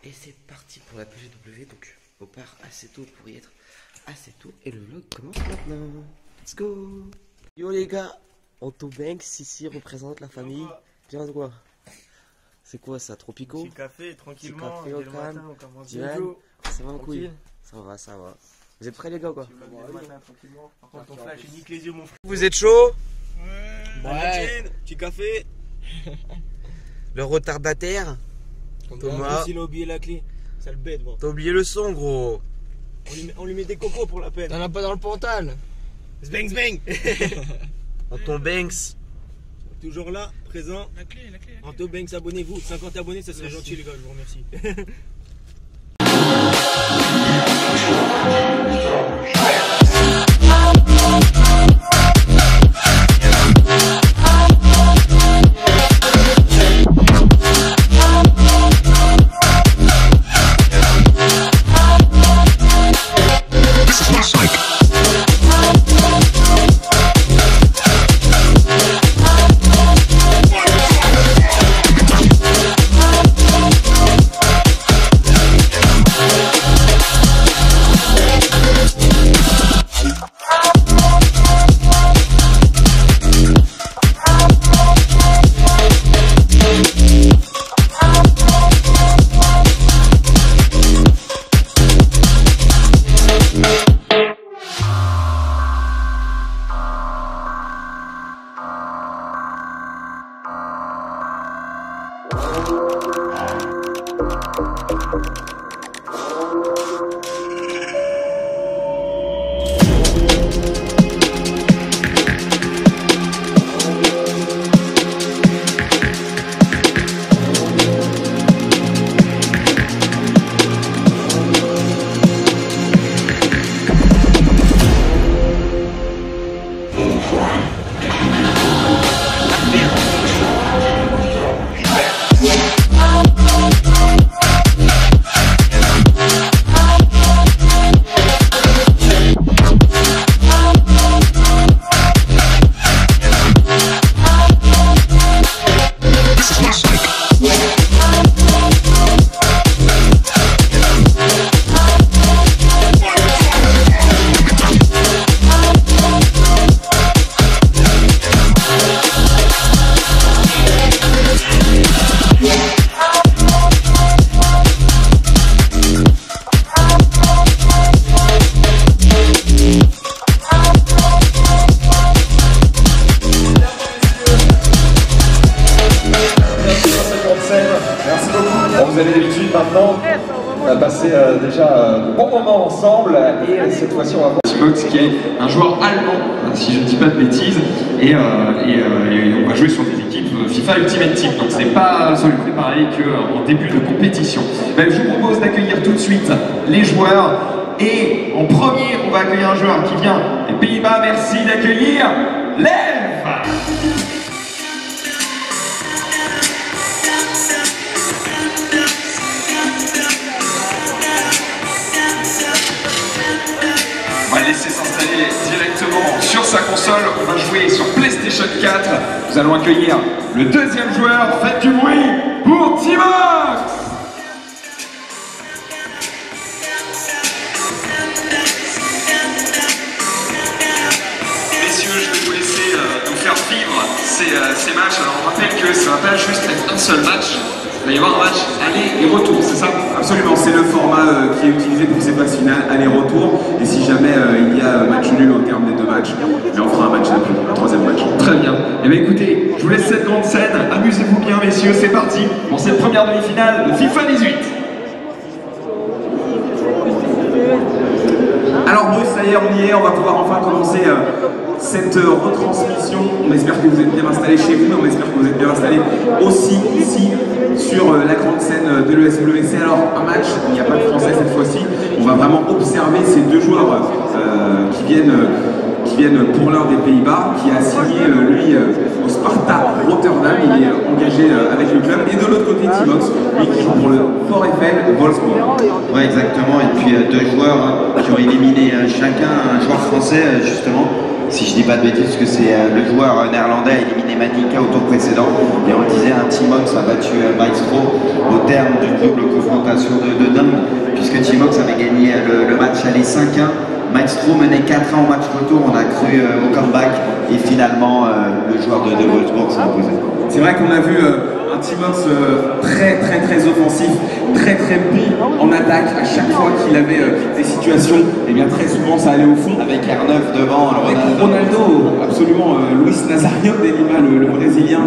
Et c'est parti pour la PGW, donc on part assez tôt pour y être assez tôt. Et le vlog commence maintenant. Let's go. Yo les gars, Anto Banks ici représente la famille. Bien quoi? C'est quoi ça, Tropico? Petit café, tranquillement. Petit café au calme. Diane, ça va en couille? Ça va, ça va. Vous êtes prêts les gars quoi? Par contre ton flash, il nique les yeux mon frère. Vous êtes chaud? Ouais. Petit café. Le retardataire Thomas. Il a oublié la clé. Ça le bête moi. T'as oublié le son gros. On lui met des cocos pour la peine. T'en as pas dans le pantal. Zbang zbang. Anto Banks. Toujours là, présent. La clé. Anto Banks, abonnez-vous. 50 abonnés, ça serait gentil les gars, je vous remercie. Vous avez l'habitude maintenant à passer déjà de bons moments ensemble et cette fois-ci on va voir Timox qui est un joueur allemand, si je ne dis pas de bêtises, et on va jouer sur des équipes FIFA Ultimate Team, donc c'est pas sur le préparé qu'en début de compétition. Ben, je vous propose d'accueillir tout de suite les joueurs et en premier on va accueillir un joueur qui vient des Pays-Bas. Merci d'accueillir Lev. On va laisser s'installer directement sur sa console. On va jouer sur PlayStation 4. Nous allons accueillir le deuxième joueur. Faites du bruit pour Timox. Messieurs, je vais vous laisser nous faire vivre ces matchs. Alors on rappelle que ça ne va pas juste être un seul match. Il va y avoir un match aller et retour, c'est ça? Absolument, c'est le format qui est utilisé pour ces phases finales, aller-retour. Et si jamais il y a match nul au terme des deux matchs, on fera un match un troisième match. Très bien. Et bien écoutez, je vous laisse cette grande scène. Amusez-vous bien messieurs, c'est parti pour cette première demi-finale de FIFA 18. Alors Bruce, ça y est, on y est, on va pouvoir enfin commencer cette retransmission. On espère que vous êtes bien installés chez vous, mais on espère que vous êtes bien installés aussi ici sur la grande scène de l'ESWC. Alors un match, il n'y a pas de français cette fois-ci, on va vraiment observer ces deux joueurs qui viennent pour l'un des Pays-Bas, qui a signé lui au Sparta Rotterdam, il est engagé avec le club, et de l'autre côté Timox, lui qui joue pour le VfL Wolfsburg. Ouais exactement, et puis deux joueurs qui ont éliminé chacun un joueur français justement. si je dis pas de bêtises, parce que c'est le joueur néerlandais a éliminé Manika au tour précédent. Et on le disait, un Timox a battu Maestro au terme d'une double confrontation de dingue, puisque Timox avait gagné le match aller 5-1. Maestro menait 4-1 au match retour, on a cru au comeback et finalement le joueur de Wolfsburg s'est imposé. C'est vrai qu'on a vu un Timox très offensif, très bon en attaque. À chaque fois qu'il avait des situations, et bien très souvent ça allait au fond. Avec R9 devant, avec Ronaldo, absolument, Luis Nazario de Lima, le Brésilien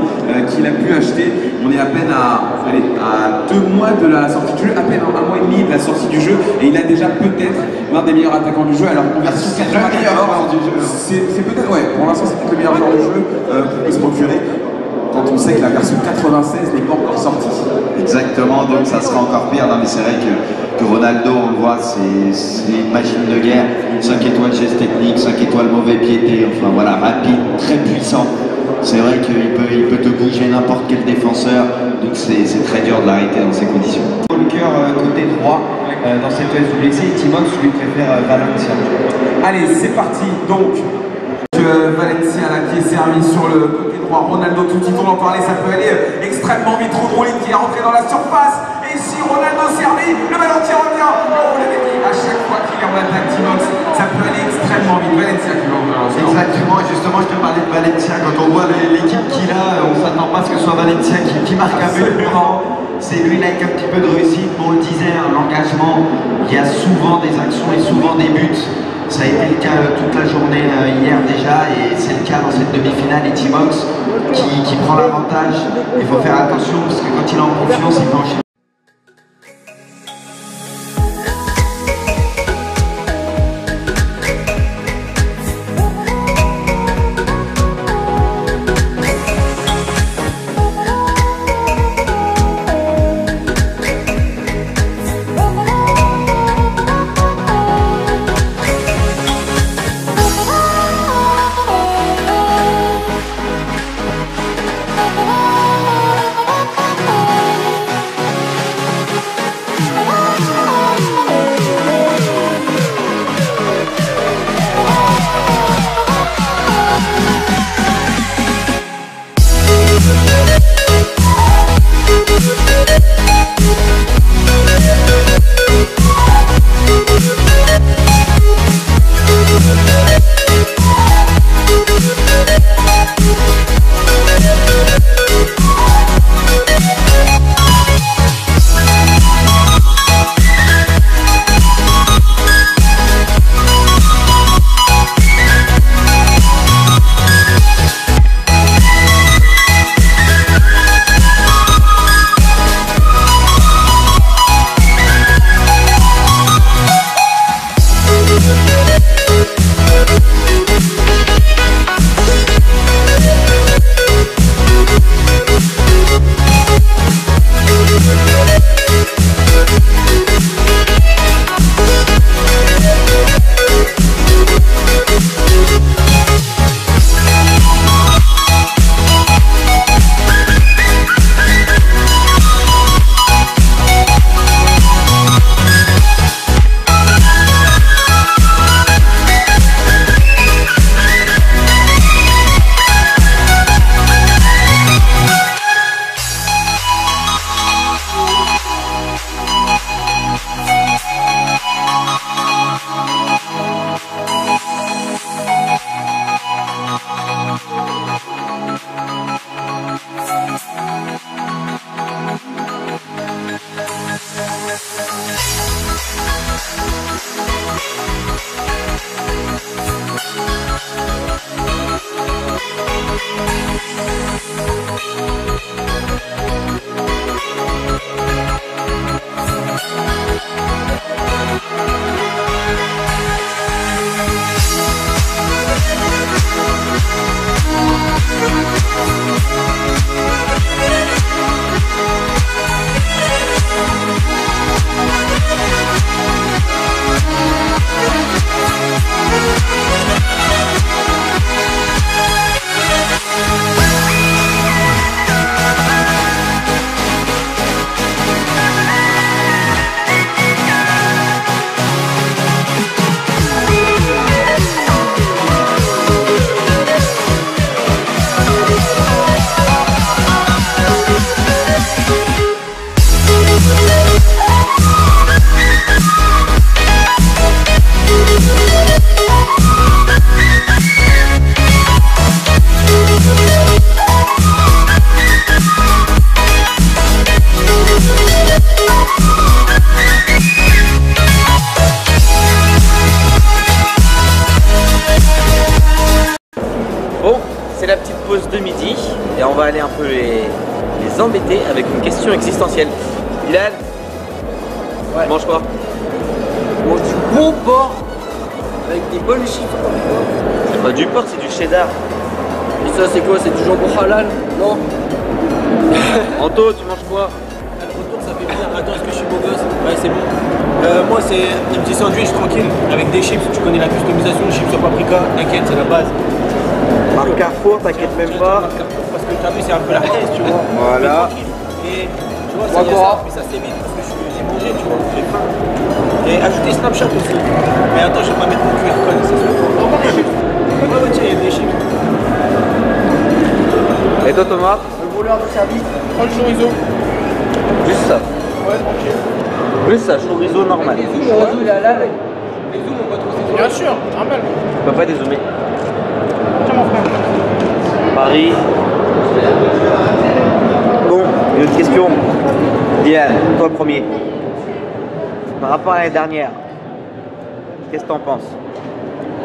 qu'il a pu acheter. On est à peine à 2 mois de la sortie du jeu, à peine un mois et demi de la sortie du jeu, et il a déjà peut-être l'un des meilleurs attaquants du jeu. Alors en version 94, c'est peut-être, ouais, pour l'instant c'est peut-être le meilleur joueur du jeu qu'on peut se procurer, quand on sait que la version 96 n'est pas encore sortie. Exactement, donc ça sera encore pire. Non mais c'est vrai que Ronaldo, on le voit, c'est une machine de guerre, 5 étoiles geste technique, 5 étoiles mauvais piété, enfin voilà, rapide, très puissant. C'est vrai qu'il peut te bouger n'importe quel défenseur, donc c'est très dur de l'arrêter dans ces conditions. Le cœur côté droit dans cette USWC, Timox lui préfère Valencia. Allez, c'est parti, donc Valencia là, qui est servi sur le côté droit, Ronaldo tout de suite on en parlait, ça peut aller extrêmement vite, Rodriguez qui est rentré dans la surface, et si Ronaldo servi, le ballon qui revient, on l'avait dit, à chaque fois qu'il est en attaque Timox, ça peut aller extrêmement vite. Valencia qui va ouvrir. Exactement, justement je te parlais de Valencia, quand on voit l'équipe qu'il a, on ne s'attend pas à ce que ce soit Valencia qui marque un but devant. C'est lui là avec un petit peu de réussite, on le disait, l'engagement, il y a souvent des actions et souvent des buts. Ça a été le cas toute la journée hier déjà, et c'est le cas dans cette demi-finale. Et Timox qui prend l'avantage. Il faut faire attention parce que quand il est en confiance, il peut enchaîner. les embêter avec une question existentielle. Bilal, ouais. Tu manges quoi? Je mange du bon porc avec des bonnes chips. C'est pas du porc, c'est du cheddar. Et ça c'est quoi? C'est du jambon halal? Non. Anto, tu manges quoi? Le retour ça fait bizarre. Attends, est-ce que je suis beau gosse? Ouais, c'est bon. Moi c'est un petit sandwich tranquille avec des chips. Tu connais la customisation, chips au paprika, t'inquiète, c'est la base. Marc Carrefour, t'inquiète même pas. Parce que t'as vu, c'est un peu la thèse, tu vois. Voilà. Et tu vois, ça y est, ça, mais ça s'évite parce que j'ai mangé, tu vois, j'ai faim. Et ajouter Snapchat aussi. Mais attends, je vais pas mettre mon QR code, c'est sûr. Encore des chips. Ouais, tiens, il y a des chips. Et toi Thomas? Le voleur de service. Prends le chorizo. Juste ça. Ouais, tranquille. Juste ça, chorizo normal. Le chorizo il est halal. Les zooms, on va trouver. Bien sûr, normal. Tu peux pas dézoomer. Tiens, mon frère. Paris. Bon, une autre question. Diane, toi le premier. Par rapport à l'année dernière, qu'est-ce que t'en penses?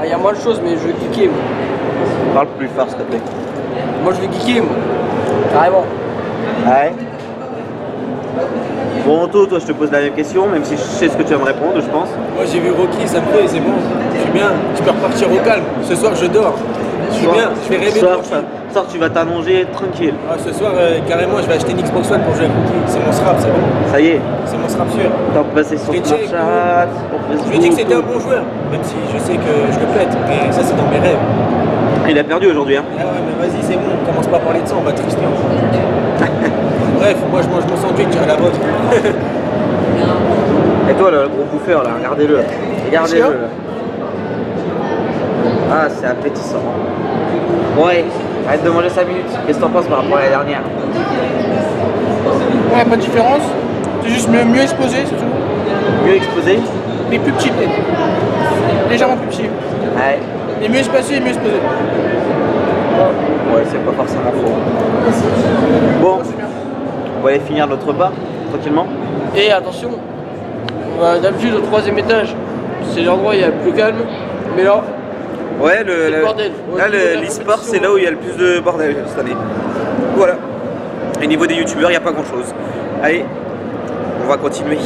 Il y a moins de choses, mais je veux geeker. Moi, Parle plus fort s'il te plaît. je veux geeker, moi. Carrément. Ouais. Bon Anto, toi je te pose la même question, même si je sais ce que tu vas me répondre, je pense. Moi j'ai vu Rocky, ça me plaît, c'est bon. Je suis bien, je peux repartir au calme. Ce soir je dors. Je suis bien, je vais rêver tranquille. Ce soir tu vas t'allonger tranquille. Ah, ce soir carrément je vais acheter une Xbox One pour jouer avec Rocky. C'est mon strap, c'est bon. Ça y est, C'est mon strap sûr. t'as passé sur Je l'ai check, Snapchat, sur Je lui ai dit que c'était un Facebook. bon joueur, même si je sais que je le pète, mais ça c'est dans mes rêves. Il a perdu aujourd'hui hein. Ah ouais mais vas-y c'est bon, on commence pas à parler de ça, on va trister. Bref, moi je mange mon sandwich à la vôtre. Et toi le gros bouffeur là, regardez-le. Regardez-le là. Ah c'est appétissant. Ouais, arrête de manger 5 minutes. Qu'est-ce que t'en penses par rapport à l'année dernière? Ouais, pas de différence. C'est juste mieux exposé, c'est tout. Mieux exposé? Mais plus petit peut-être. Légèrement plus petit. Ouais. Et mieux espacé et mieux exposé. Ouais, c'est pas forcément faux. Bon, on va aller finir notre repas, tranquillement. Et attention, d'habitude au 3e étage, c'est l'endroit où il y a le plus calme. Mais là, Ouais, le bordel. là, l'e-sport, c'est là où il y a le plus de bordel cette année. Voilà. Et niveau des youtubeurs, il n'y a pas grand chose. Allez, on va continuer.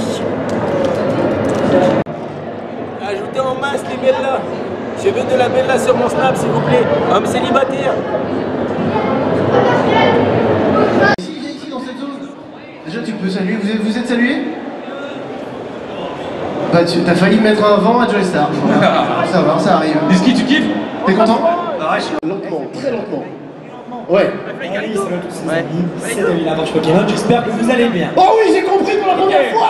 Ajoutez en masse les bellas. Je veux de la bella sur mon snap s'il vous plaît. Homme célibataire. Ici, dans cette zone. Déjà, tu peux saluer. Vous êtes salué? Bah, t'as failli mettre un vent à Joey Star. Ça va, ça arrive. Whisky, tu kiffes? T'es content? Lentement, très lentement. Ouais. Salut à tous les amis, c'est David Lamarche Pokémon, j'espère que vous allez bien. Oh oui, j'ai compris pour la première fois!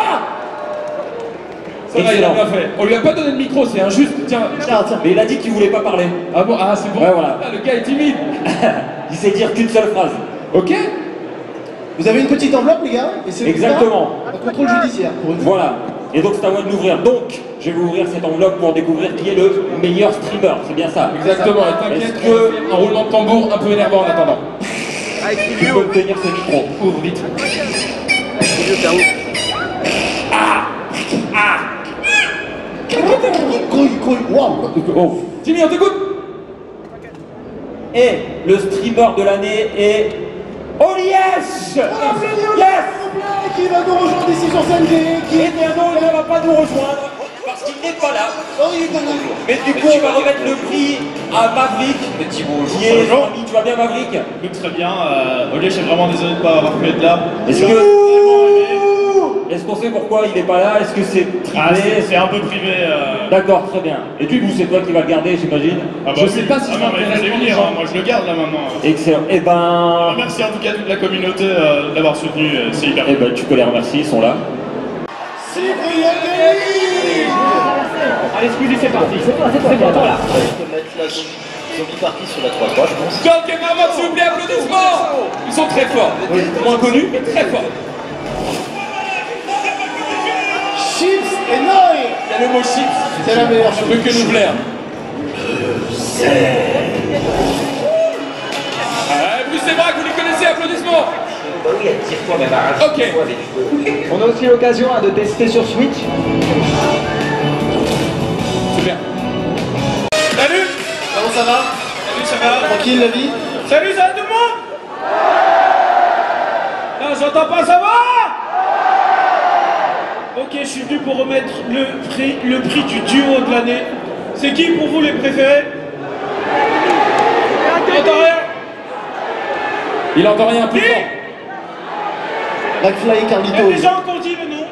Ça va, il a bien fait. On lui a pas donné de micro, c'est injuste. Tiens, Tiens, mais il a dit qu'il voulait pas parler. Ah bon, ah c'est bon. Ouais, voilà. Ah, le gars est timide. Il sait dire qu'une seule phrase. Ok. Vous avez une petite enveloppe, les gars? Et c'est Exactement. un contrôle judiciaire pour une fois. Voilà. Et donc c'est à moi de l'ouvrir. Donc, je vais ouvrir cette enveloppe pour découvrir qui est le meilleur streamer. C'est bien ça. Exactement, et t'inquiète Est-ce que- un roulement de tambour un peu énervant en attendant. Tu peux me tenir ce micro. Ouvre vite. Waouh! Oh. Timmy, on t'écoute. Et le streamer de l'année est... Olièche. Yes. Qui va nous rejoindre ici sur scène, qui Eh bien non, il ne va pas nous rejoindre parce qu'il n'est pas là. Oh, il est dans Mais du coup, on va remettre le prix à Maverick, qui est notre ami. Tu vas bien, Maverick? Très bien, Oliège, je suis vraiment désolé de ne pas avoir pu être là. Est-ce qu'on sait pourquoi il n'est pas là? Est-ce que c'est Ah, privé? c'est un peu privé. D'accord, très bien. Et du coup, c'est toi qui vas le garder, j'imagine? Ah bah Je sais oui. pas si je non, mais m'intéresse je vais pour les venir, gens. hein, moi je le garde là maintenant. Excellent. Eh ben... Merci en tout cas toute la communauté d'avoir soutenu, c'est hyper Eh cool. ben, tu peux les remercier, ils sont là. Allez, Squeezie, c'est parti. C'est bon, voilà. Donc, et Marmot, s'il vous plaît, applaudissements. Ils sont très forts. Moins connus, mais très forts. Chips et Noé! Il y a le mot chips. C'est la meilleure Je peux que nous plaire. Bruce et Braque, vous les connaissez, applaudissements. Ok. On a aussi l'occasion de tester sur Switch. Super. Salut. Comment ça va? Salut, ça va? Tranquille la vie? Salut, ça va tout le monde? Non, j'entends pas, ça va? Ok, je suis venu pour remettre le prix du duo de l'année. C'est qui pour vous les préférés? J'entends rien. Il entend rien, plus fort. McFly et Il y a Carlitos. des gens qui ont dit le nom,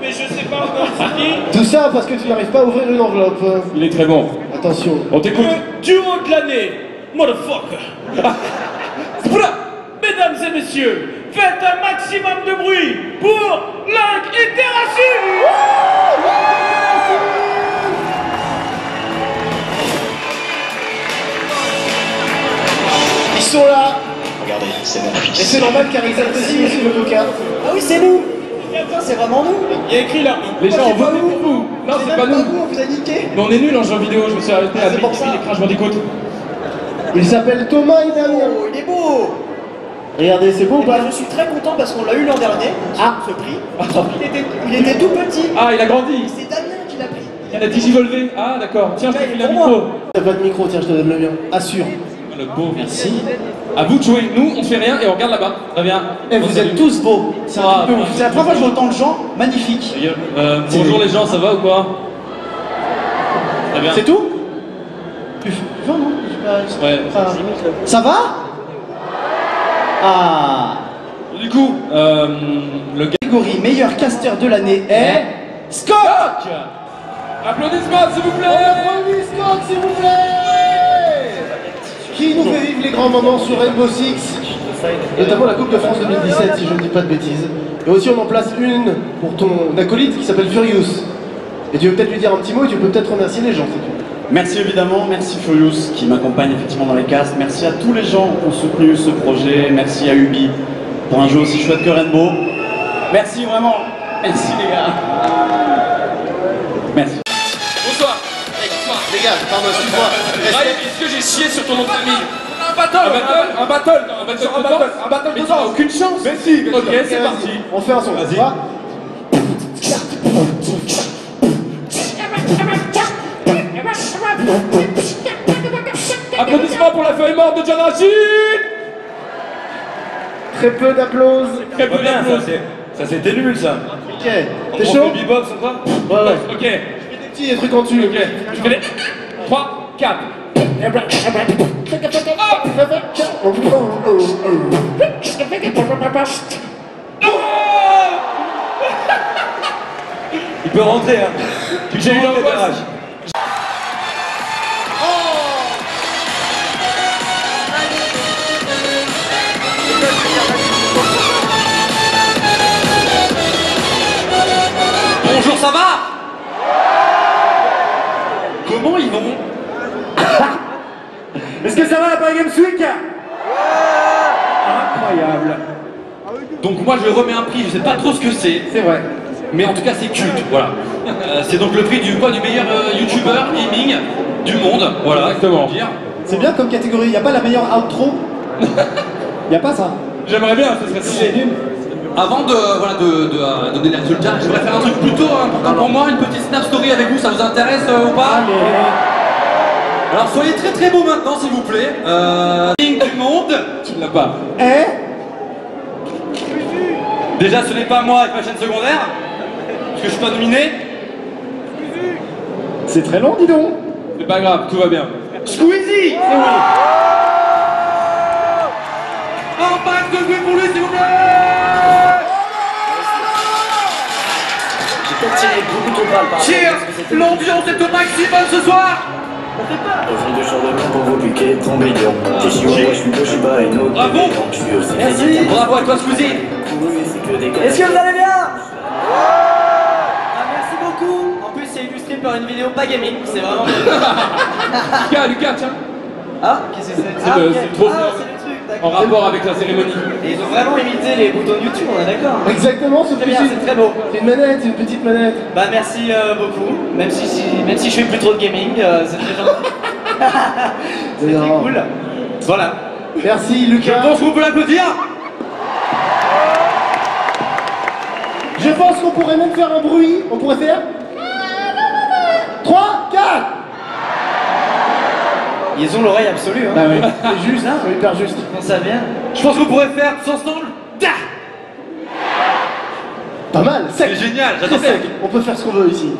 mais je sais pas encore c'est qui. Tout ça parce que tu n'arrives pas à ouvrir une enveloppe. Il est très bon. Attention. On t'écoute. Le duo de l'année, motherfucker. Mesdames et messieurs, faites un maximum de bruit pour Link et Terrasu. Ils sont là. Regardez, c'est mon Et fils. c'est normal car ils apprécient aussi le coca. Ah oui, c'est nous. C'est vraiment nous. Il y a écrit là. Les gens, c'est pas votez nous. pour vous. Non, c'est pas nous. vous, on vous a niqué. Mais on est nuls en jeu vidéo, je me suis arrêté à c'est pour ça. les Crash Bandicoot. Il s'appelle Thomas et Damien. Oh, il est beau. Regardez, c'est beau ou pas? Je suis très content parce qu'on l'a eu l'an dernier, ce prix. Il était tout petit. Ah, il a grandi. C'est Damien qui l'a pris. Il a digivolvé. Ah, d'accord. Tiens, je te file un pour moi. micro. T'as pas de micro, tiens, je te donne le mien. Assure. Le beau, merci. À vous de jouer. Nous, on fait rien et on regarde là-bas. Très bien. Et vous êtes tous beaux. C'est la première fois que je vois autant de gens. Magnifique. Bonjour les gens, ça va ou quoi? Très bien. C'est tout? Non, non. Ouais. Ça va? Ah. Du coup, le Catégorie meilleur caster de l'année est Scott. Applaudissements, s'il vous plaît. Premier Scott, s'il vous plaît. Qui nous fait vivre les grands moments sur Rainbow Six, notamment la Coupe de France 2017, si je ne dis pas de bêtises. Et aussi, on en place une pour ton acolyte qui s'appelle Furious. Et tu veux peut-être lui dire un petit mot et tu peux peut-être remercier les gens. Merci évidemment, merci Furious qui m'accompagne effectivement dans les casts. Merci à tous les gens qui ont soutenu ce projet. Merci à Ubi pour un jeu aussi chouette que Rainbow. Merci vraiment. Merci les gars. Merci. Bonsoir. Les gars, pardon, excuse-moi. Est-ce que j'ai chié sur ton nom de famille? Un battle. Mais tu n'as aucune chance. Mais si. Ok, c'est parti. On fait un son. Vas-y. Applaudissements pour la feuille morte de John Rachid. Très peu d'applaudissements. Très peu d'applaudissements. Ça c'était nul ça. Ok. T'es chaud? B-box ou quoi? Ouais, ouais. Ok. Des petits trucs en dessus. Ok. Je fais les 3, 4. Il peut rentrer hein. J'ai eu l'angoisse. Bonjour, ça va? Comment ils vont? Est-ce que ça va la Games Week? Incroyable. Donc moi je remets un prix, je sais pas trop ce que c'est. C'est vrai. Mais en tout cas c'est culte, voilà. C'est donc le prix du meilleur youtubeur gaming du monde, voilà, exactement. C'est bien comme catégorie, y a pas la meilleure outro? Y a pas ça? J'aimerais bien, ce serait stylé. Avant de donner les résultats, j'aimerais faire un truc plutôt important pour moi, une petite snap story avec vous, ça vous intéresse ou pas? Alors soyez très très beaux maintenant s'il vous plaît. King du monde. Tu ne l'as pas. Déjà ce n'est pas moi avec ma chaîne secondaire, parce que je suis pas nominé. C'est très long, dis donc. C'est pas grave, tout va bien. Squeezie. Un max de bruit pour lui s'il vous plaît. Cheers. L'ambiance est au maximum ce soir. Offre de chardonnay pour vos piquets, trombédion. T'es chihuahua, je suis Toshiba et no. Bravo. Merci. Bravo à toi Squeezie. Est-ce que vous allez bien? Merci beaucoup. En plus, c'est illustré par une vidéo pas gaming. C'est vraiment. Lucas, tiens. Ah, qu'est-ce que c'est? C'est trop bien. C'est le truc, En d'accord. rapport avec la cérémonie. Et ils ont vraiment imité les boutons de YouTube, on est d'accord? Exactement, ce Très bien, c'est très beau. C'est une manette, une petite manette. Bah merci beaucoup, même si je fais plus trop de gaming, c'est très gentil. C'est très cool. Voilà. Merci Lucas. Je pense qu'on peut l'applaudir. Je pense qu'on pourrait même faire un bruit. On pourrait faire 3, 4. Ils ont l'oreille absolue, hein. Bah oui, c'est juste, c'est hyper juste. Quand ça vient. Je pense qu'on pourrait faire tous ensemble. Da mal, sec. C'est génial, Très j'adore ça. sec. On peut faire ce qu'on veut ici.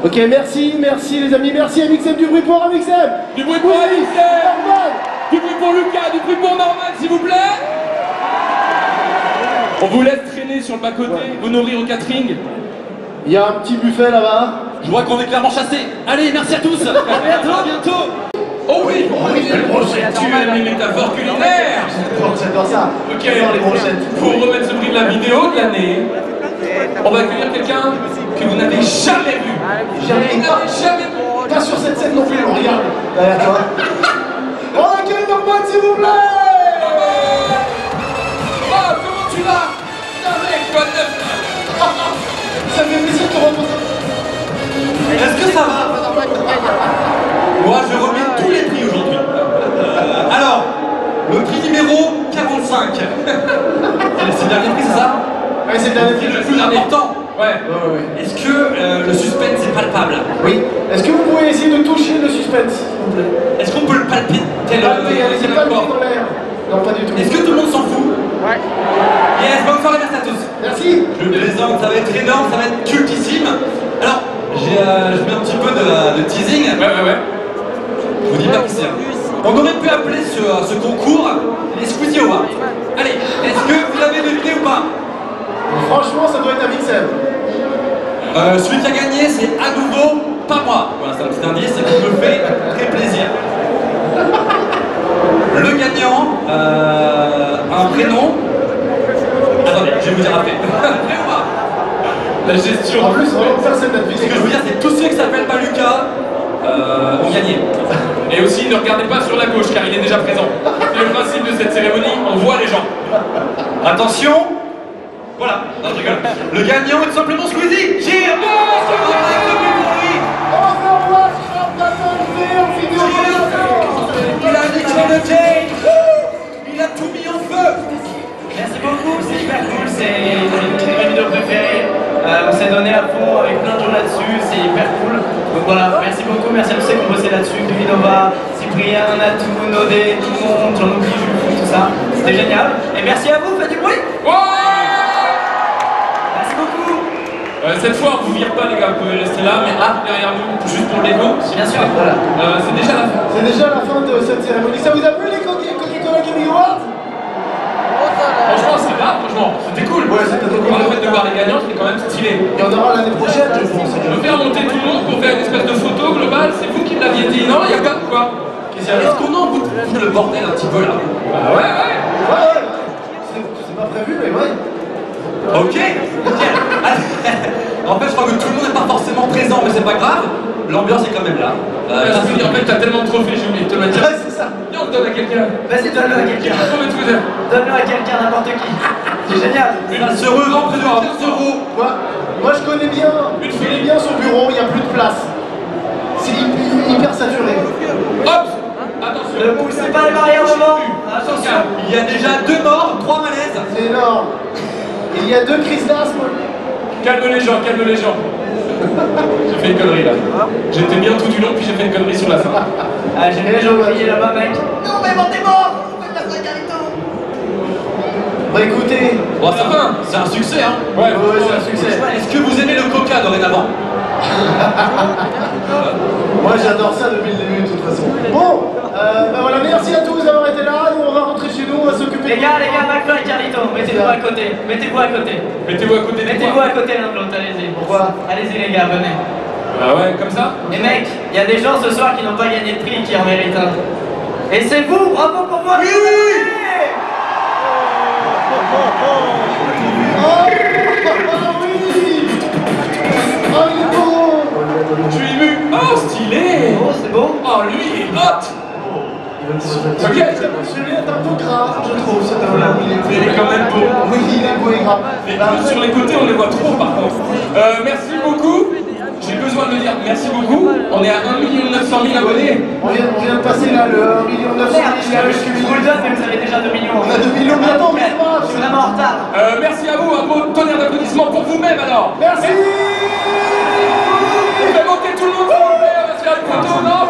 Ok, merci les amis, merci Amixem, du bruit pour Amixem. Du bruit pour Amixem. Norman. Du bruit pour Lucas, du bruit pour Norman, s'il vous plaît. On vous laisse traîner sur le bas-côté, vous nourrir au catering. Il y a un petit buffet là-bas. Je vois qu'on est clairement chassés. Allez, merci à tous. À bientôt. Oh oui, tu aimes les métaphores culinaires. J'adore ça. Ok, J'adore les brochettes. pour remettre ce prix de la vidéo de l'année, on va accueillir quelqu'un que vous n'avez jamais vu. Jamais. Vous n'avez jamais vu. Pas sur cette scène non plus, on regarde. Derrière toi. On accueille Norman, s'il vous plaît. Oh, comment tu vas? Putain, mec, quoi de neuf? Ça me fait plaisir de te rencontrer. Est-ce que ça va? Moi, je remets tous les prix aujourd'hui. Alors, le prix numéro 45. C'est le dernier prix, c'est ça? Ouais, c'est le dernier prix. Le plus important. Ouais. Est-ce que le suspense est palpable? Oui. Est-ce que vous pouvez essayer de toucher le suspense, s'il vous plaît? Est-ce qu'on peut le palper tel allez-y, pas le pied dans l'air. Non, pas du tout. Est-ce que tout le monde s'en fout? Ouais. Yes, bonne soirée, merci à tous. Merci. Je plaisante, ça va être énorme, ça va être cultissime. Alors, je mets un petit peu de teasing. Ouais. Je vous dis pas qui c'est. On aurait pu appeler ce concours les Squeezie Awards. Allez, est-ce que vous l'avez deviné ou pas? Franchement, ça doit être Amixem. Celui qui a gagné, c'est à nouveau pas moi. Voilà, c'est un petit indice qui me fait très plaisir. Le gagnant a un prénom. Attendez, je vais vous dire après. La gestion. En plus, personne n'a Ce que je veux dire, c'est que tous ceux qui s'appellent pas Lucas ont gagné. Et aussi, ne regardez pas sur la gauche car il est déjà présent. C'est le principe de cette cérémonie, on voit les gens. Attention. Voilà, non, je rigole. Le gagnant est tout simplement Squeezie. Cheers. Il a niqué le Jane. Il a tout mis en feu. Merci beaucoup, c'est hyper cool, c'est une de mes vidéos préférées. On s'est donné à fond avec plein de gens là-dessus, c'est hyper cool. Donc voilà, merci beaucoup, merci à tous ceux qui ont bossé là-dessus, Kevinova, Cyprien, Natou, Nodé, tout le monde, j'en oublie, Jules, tout ça. C'était génial. Et merci à vous, faites du bruit. Merci beaucoup. Cette fois, on vous vire pas les gars, vous pouvez rester là, mais là, derrière nous, juste pour l'ego. Bien sûr, voilà. C'est déjà la fin. C'est déjà la fin de cette cérémonie. Ça vous a plu les Coca-Cola Gaming Awards? Franchement, ça va, franchement, c'était cool. Ouais, c'était trop cool. Le fait de voir les gagnants, c'était quand même stylé. Il y en aura l'année prochaine, je pense. On peut faire monter tout le monde pour faire une espèce de photo globale, c'est vous qui me l'aviez dit, non? Il y a pas de quoi? Est-ce qu'on en bout le bordel un petit peu là? Bah ouais. C'est pas prévu, mais ouais. Ok, nickel. En fait, je crois que tout le monde n'est pas forcément présent, mais c'est pas grave. L'ambiance est quand même là. Je veux dire, en fait, t'as tellement de trophées, j'ai oublié de te le dire. Ouais, c'est ça. Viens, on le donne à quelqu'un. Vas-y, donne-le à quelqu'un. Donne-le à quelqu'un, n'importe qui. C'est génial. Il se revend près de 15 €. Moi, je connais bien son bureau, il n'y a plus de place. C'est hyper saturé. Hop. Attention. Ne poussez pas les barrières au vent. Attention. Il y a déjà 2 morts, 3 malaises. C'est énorme. Il y a 2 crises d'asthme. Calme les gens, calme les gens. J'ai fait une connerie là. J'étais bien tout du long, puis j'ai fait une connerie sur la fin. Ah, j'ai oublié là-bas, mec. Non, mais t'es mort. On peut faire ça carrément. Bah écoutez. Bon, ça va, c'est un succès, hein. Ouais, c'est un succès. Est-ce que vous aimez le coca dorénavant? Moi, j'adore ça depuis le début, de toute façon. Bon, bah voilà, merci à tous d'avoir été là. Nous, on va rentrer chez nous, on va s'occuper. Les gars, McFly et Carlito, mettez-vous à côté. Mettez-vous à côté. Mettez-vous à côté. Mettez-vous à côté l'un de l'autre, allez-y. Pourquoi? Allez-y, les gars, venez. Ah ouais, comme ça? Et mec, il y a des gens ce soir qui n'ont pas gagné de prix qui en méritent un. Et c'est vous, bravo pour moi. Oui. Je suis ému. Oh, stylé. Oh, c'est beau. Oh, lui, il est hot. Ok. Celui-là est un peu gras, je trouve, cet homme-là. Il est quand même beau. Oui, il est beau et gras. Les plus sur les côtés, on les voit trop par contre. Merci beaucoup. J'ai besoin de le dire, merci beaucoup. On est à 1 900 000 abonnés. On vient de passer là le 1 900 000. Je vous le donne, mais vous avez déjà 2 millions. On a 2 millions bientôt, mais je suis vraiment en retard. Merci à vous, un beau tonnerre d'applaudissements pour vous-même alors. Merci. Faites monter tout le monde, s'il vous plaît, on va se faire une photo. Non,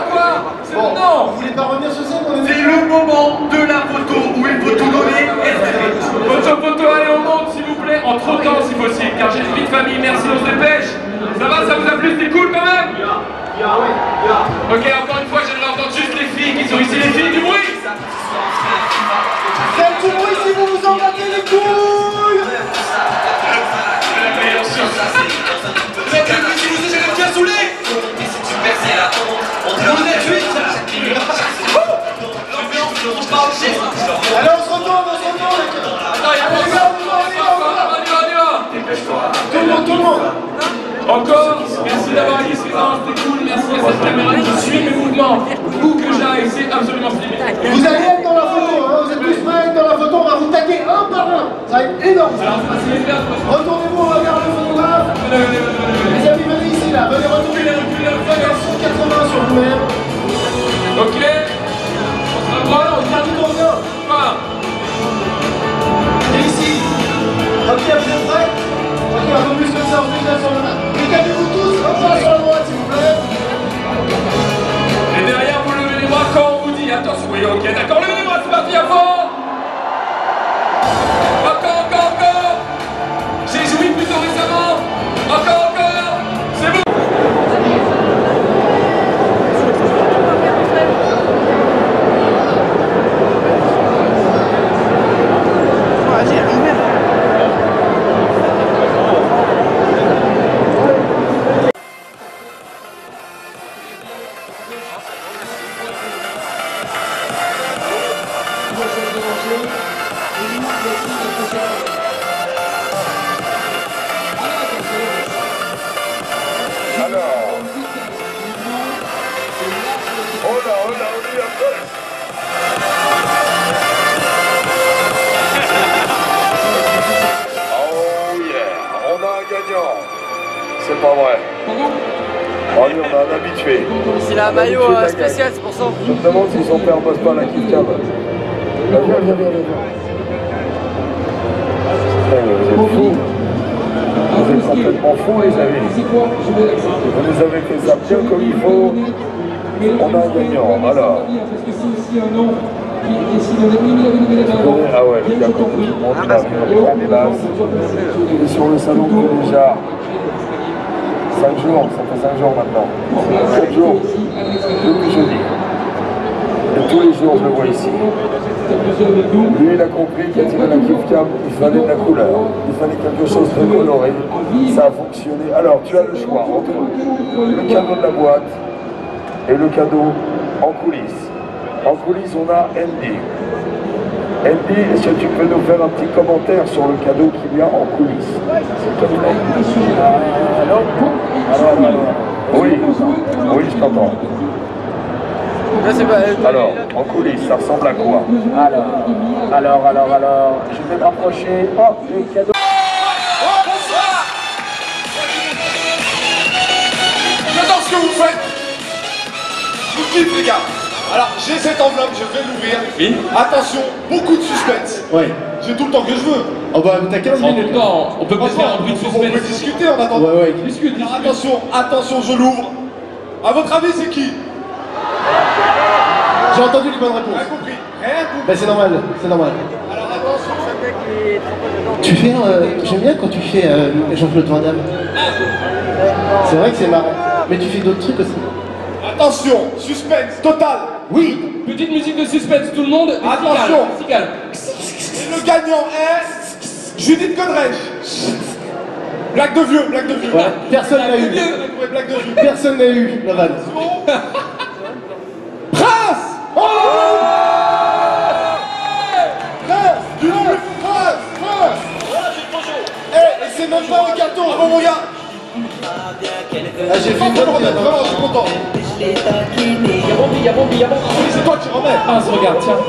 quoi C'est bon, non. Vous voulez pas revenir sur scène? C'est le moment de la photo où il faut tout donner. Photo, allez, on monte s'il vous plaît. En trottant si possible. car j'ai une vie de famille, merci, on se dépêche. Ça va, ça vous a plu, c'est cool quand même? Ok, encore une fois, j'aimerais entendre juste les filles qui sont ici, les filles, du bruit. Faites du bruit si vous vous en battez les couilles. La meilleure chose. Faites du bruit si vous êtes bien saoulés. Et si tu perds, c'est la honte. On te le remet vite. Allez, on se retourne, les gars. Tout le monde. Encore, merci d'avoir été présent, c'était cool, merci à cette caméra qui suit mes mouvements. Où que j'aille, c'est absolument filmé. Vous allez être dans la photo, hein, vous êtes tous prêts à être dans la photo, on va vous taguer un par un. Ça va être énorme. Retournez-vous, on va vers le photographe. Les amis, venez ici là, venez retourner. 180 sur vous-même. Ok. Voilà, on garde tout en bien. Et ici. Ok, vous êtes prêts? Ok, un peu plus que ça, on se met sur le mat. Regardez-vous tous, un pas sur la droite s'il vous plaît. Et derrière, vous levez les bras quand on vous dit. Attention, oui, ok, d'accord, levez les bras, c'est parti, à fond. Encore. J'ai joui plutôt récemment. Encore, c'est bon. C'est pas vrai. Oh, lui, on a un habitué. C'est la maillot spécial, c'est pour ça. Je me demande si son père bosse pas la kiff cam. Viens. Vous êtes fous. Vous êtes complètement fous, les amis. Vous nous avez fait ça bien comme il faut. On a un gagnant. Alors. Ah ouais, d'accord. On a des bases. Il est sur le salon déjà 5 jours, ça fait 5 jours maintenant. 4 jours, depuis jeudi. Et tous les jours, je le vois ici. Lui, il a compris qu'à tirer la kiff cam, il fallait de la couleur. Il fallait quelque chose de coloré. Ça a fonctionné. Alors, tu as le choix entre le cadeau de la boîte et le cadeau en coulisses. En coulisses, on a Andy. Andy, est-ce que tu peux nous faire un petit commentaire sur le cadeau qu'il y a en coulisses, s'il te plaît? Oui, je t'entends. Alors, en coulisses, ça ressemble à quoi? Alors, je vais me rapprocher. Oh, le cadeau. Bonsoir. J'adore ce que vous faites. Je vous kiffe, les gars. Alors, j'ai cette enveloppe, je vais l'ouvrir. Oui. Attention, beaucoup de suspense. Ouais. J'ai tout le temps que je veux. Oh bah, t'as 15 minutes. On peut peut-être faire un bruit de suspense. On peut discuter en attendant. Ouais. Discute. Alors, attention, je l'ouvre. À votre avis, c'est qui? J'ai entendu les bonnes réponses. Rien compris. Bah, c'est normal, Alors, attention. Tu fais j'aime bien quand tu fais Jean-Claude Van Damme. C'est vrai que c'est marrant. Mais tu fais d'autres trucs aussi. Attention, suspense total. Oui. Petite musique de suspense, tout le monde. Attention. Cigale. Et le gagnant est Judith Godrèche. Blague de vieux. Ouais, personne n'a eu. Blague de vieux. Personne n'a eu la vanne. Prince. Oh Prince. Et c'est même pas un carton. Bravo mon gars. Ah, j'ai fait une bonne tête, vraiment, je suis content. Il y a Bambi. Oui, c'est toi qui remets. Ah, regarde, tiens.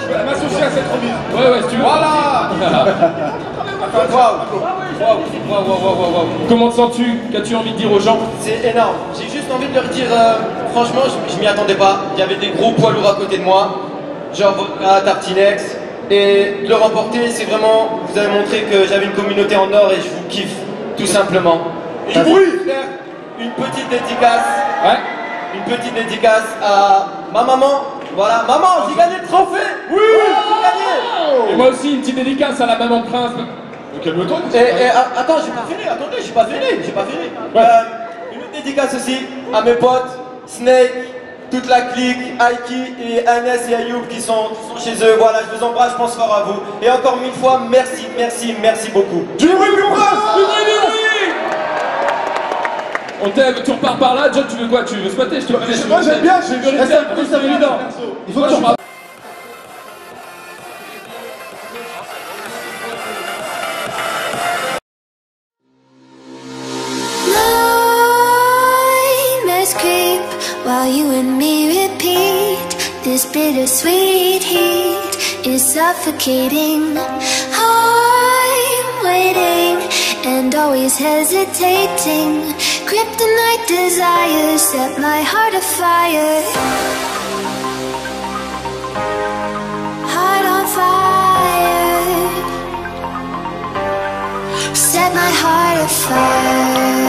Je vais m'associer à cette remise. Ouais, si tu veux. Voilà. Waouh. Comment te sens-tu? Qu'as-tu envie de dire aux gens? C'est énorme. J'ai juste envie de leur dire, franchement, je m'y attendais pas. Il y avait des gros poids lourds à côté de moi, genre à Tartinex. Et de le remporter, c'est vraiment, vous avez montré que j'avais une communauté en or et je vous kiffe, tout simplement. Et je voulais faire une petite dédicace. Ouais. Une petite dédicace à ma maman. Voilà, maman, j'ai gagné le trophée. Oui, j'ai gagné. Et moi aussi, une petite dédicace à la maman de Prince. Calme-toi. Attends, j'ai pas fini, attendez, j'ai pas fini. Une dédicace aussi à mes potes, Snake, toute la clique, Aiki et Anes et Ayoub qui sont chez eux. Voilà, je vous embrasse, je pense fort à vous. Et encore 1000 fois, merci beaucoup. Du bruit, du bruit. On t'aime, tu repars par là, John, tu veux quoi? Tu veux spotter? Moi j'aime bien, je veux rester un peu plus évident. Il faut que tu repars. While you and me repeat, this bittersweet heat is suffocating. I'm waiting and always hesitating. Kryptonite desires set my heart afire. Heart on fire. Set my heart afire.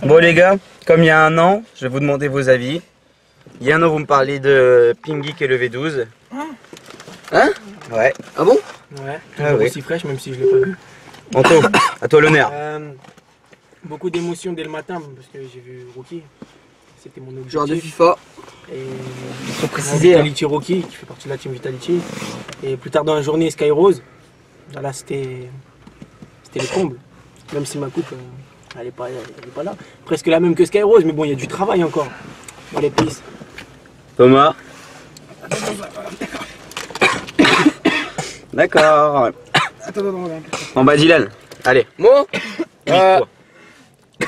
Bon les gars, comme il y a un an, je vais vous demander vos avis. Il y a un an vous me parliez de Pingik et le V12. Hein? Ouais. Ah bon? Ouais, toujours aussi fraîche même si je l'ai pas vu. Anto, à toi l'honneur. Beaucoup d'émotions dès le matin parce que j'ai vu Rookie. C'était mon objectif. Joueur de FIFA. Et faut préciser. Vitality Rookie qui fait partie de la team Vitality. Et plus tard dans la journée Sky Rose. Là c'était le comble. Même si ma coupe elle est pas là. Presque la même que Sky Rose, mais bon il y a du travail encore. Dans les pistes. Thomas. D'accord. Bon bah Dylan, allez. Moi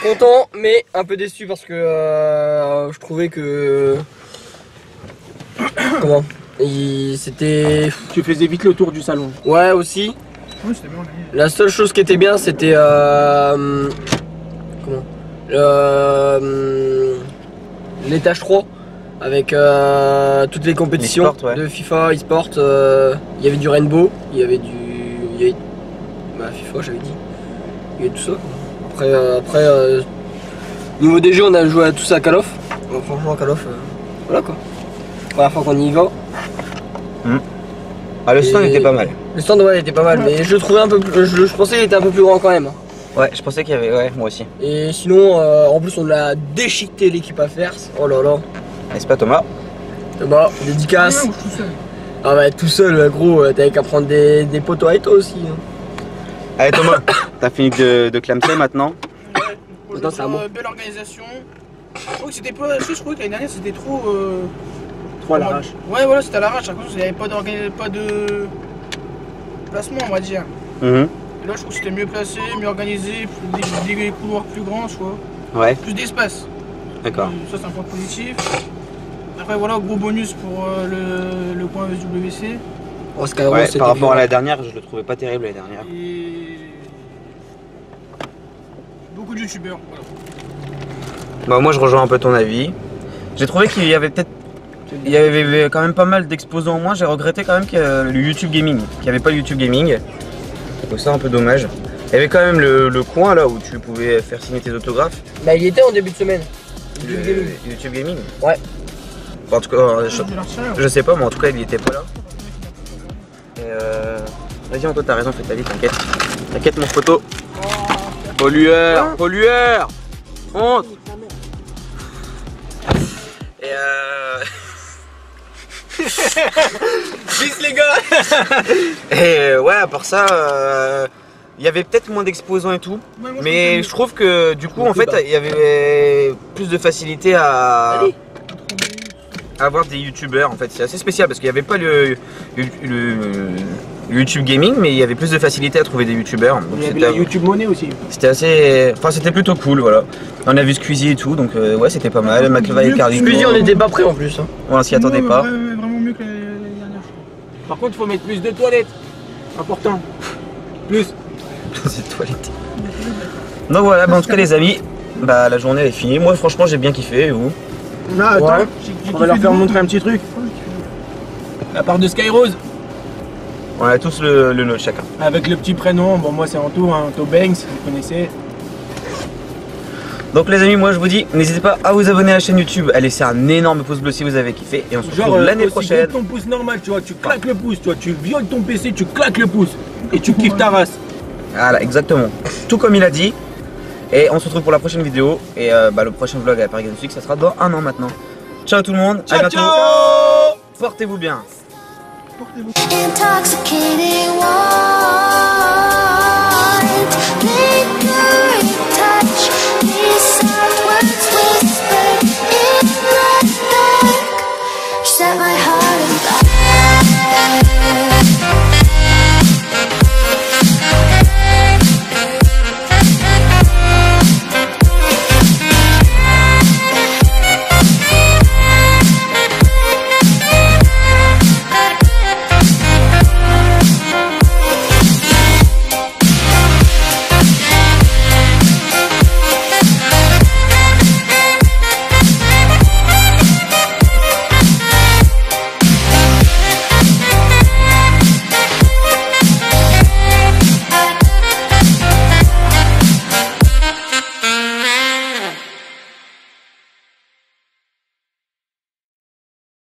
content mais un peu déçu parce que je trouvais que comment c'était. Tu faisais vite le tour du salon. Ouais aussi. Oui, c'était bien. La seule chose qui était bien c'était comment l'étage 3 avec toutes les compétitions de FIFA, e-sport. Il y avait du Rainbow, il y avait bah, FIFA j'avais dit. Il y avait tout ça quoi. Après niveau des jeux on a joué à tout ça à Call of. Donc, franchement Call of voilà quoi. Première fois qu'on y va. Ah le stand était pas mal. Le stand ouais était pas mal mais je le trouvais un peu plus, je pensais qu'il était un peu plus grand quand même. Ouais je pensais qu'il y avait, ouais moi aussi. Et sinon en plus on a déchiqueté l'équipe à faire. Oh là là. N'est-ce pas Thomas? Thomas, dédicace. Ah ouais tout seul gros t'avais qu'à prendre des potos avec toi aussi. Allez Thomas, t'as fini de clamser maintenant? Maintenant c'est à moi. Belle organisation. Je trouve que c'était pas. Je trouvais que l'année dernière c'était trop. Trop à l'arrache. Ouais voilà c'était à l'arrache, à cause il n'y avait pas de placement on va dire. Et là je trouve que c'était mieux placé, mieux organisé, des couloirs plus grands je vois. Ouais. Plus d'espace. D'accord. Ça c'est un point positif. Après voilà gros bonus pour le coin SWC. Ouais, par rapport à la dernière, je le trouvais pas terrible l'année dernière. Et beaucoup de youtubeurs. Voilà. Bah moi je rejoins un peu ton avis. J'ai trouvé qu'il y avait quand même pas mal d'exposants en moins. J'ai regretté quand même qu'il y ait le YouTube Gaming, qu'il n'y avait pas le YouTube Gaming. Donc ça un peu dommage. Il y avait quand même le coin là où tu pouvais faire signer tes autographes. Bah il était en début de semaine. YouTube Gaming. Ouais. Bon, en tout cas, je sais pas, mais en tout cas il était pas là. Et vas-y Anto, t'as raison, fais ta vie, t'inquiète. T'inquiète mon photo. Pollueur, pollueur. Honte. Et Bis les gars. Et ouais, à part ça, il y avait peut-être moins d'exposants et tout. Mais je trouve que du coup, en fait, il y avait plus de facilité à avoir des youtubeurs. En fait, c'est assez spécial parce qu'il n'y avait pas YouTube Gaming, mais il y avait plus de facilité à trouver des youtubeurs. Il y avait la YouTube Monnaie aussi. C'était assez. Enfin, c'était plutôt cool, voilà. On a vu Squeezie et tout, donc ouais, c'était pas mal. McFly et Carly. Squeezie, on n'était pas prêts en plus. Hein. On s'y attendait pas. Vraiment mieux que la dernière. Par contre, il faut mettre plus de toilettes. Important. Plus. Plus de toilettes. Donc voilà, bah, en tout cas, les amis, bah, la journée elle est finie. Moi, franchement, j'ai bien kiffé, et vous? Ah, attends, ouais. On va leur faire montrer un petit truc. La part de Skyrose. On a tous le nôtre chacun. Avec le petit prénom, bon moi c'est Anto, hein, Anto Banks, vous connaissez. Donc les amis, moi je vous dis, n'hésitez pas à vous abonner à la chaîne YouTube, à laisser un énorme pouce bleu si vous avez kiffé. Et on se retrouve l'année prochaine. Ton pouce normal, tu vois, tu claques le pouce, tu vois, tu violes ton PC, tu claques le pouce. Et tu kiffes ta race. Voilà, exactement. Tout comme il a dit. Et on se retrouve pour la prochaine vidéo. Et bah, le prochain vlog à Paris Games Week, ça sera dans 1 an maintenant. Ciao tout le monde, ciao, à bientôt. Ciao. Portez-vous bien. Intoxicating one.